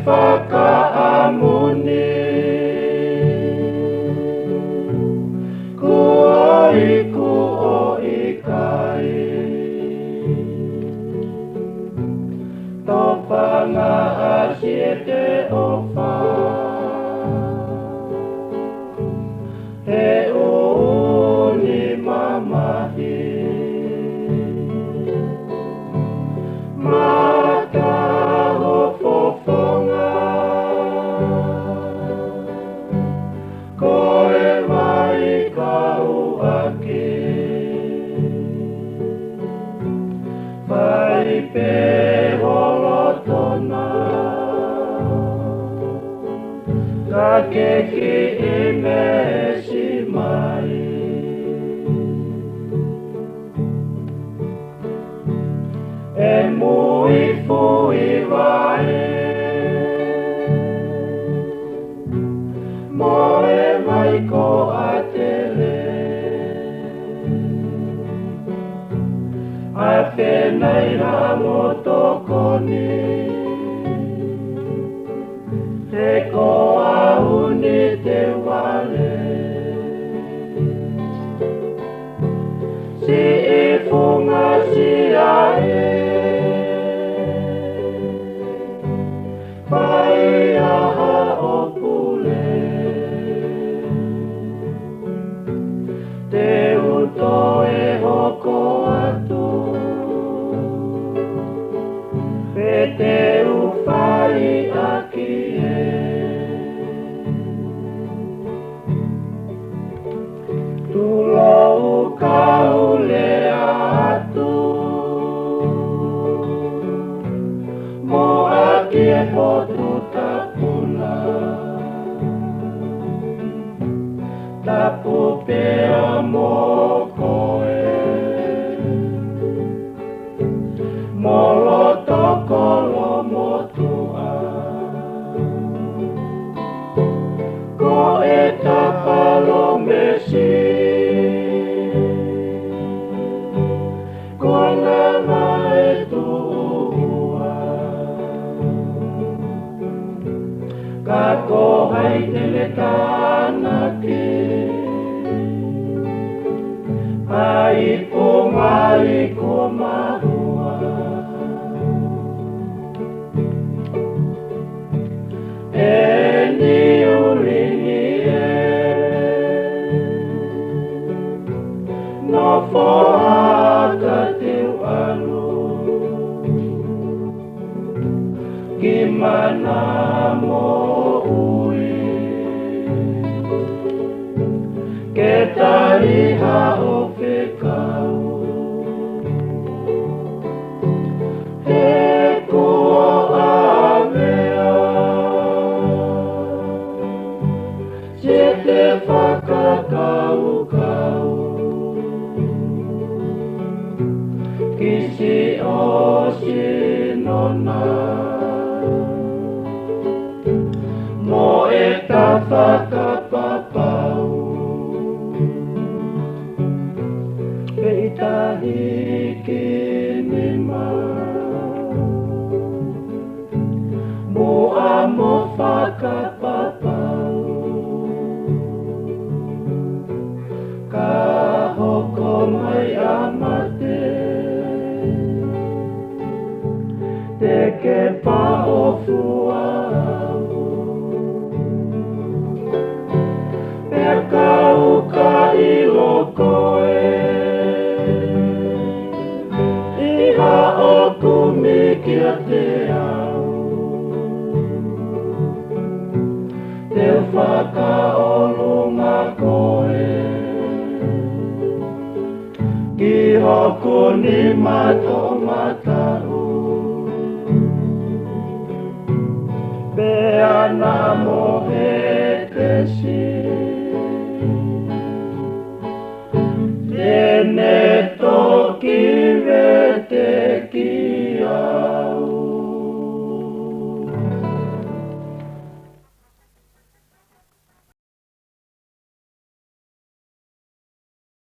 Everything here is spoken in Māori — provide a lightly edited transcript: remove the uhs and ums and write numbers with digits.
whakaamuni ku o ikai topanga asiete ofa e o ni mamahi mata ho fofonga koe mai kau ake vai pe holotona ka keki ime si mai e mui fui vai moe mai ko atele a whenai rā motokoni te koa uni te wale si e funga si ae pai aha o pule te uto e hoko atu pe te uwhai aki e tulo kaule atu mo aki e potu tapuna tapu pea mo koe molo tokolo motua ko e tapalo mesi ko lava e tua ka ko hai tele tanaki ai po mai ko mahua e ni urini e no foaka te alu gimana mo ui ke tariha o whekau he kua amea se te whakakau kisi o sinona mo e ta whakapapau peitahi ki nima mo amo whakapapau ka hoko mai amate te ke pao fuau pe kau ka ilo koe iha o kumi kia te au te whakaolunga koe ki hoku ni mato matau pe ana mohe te si tene toki vete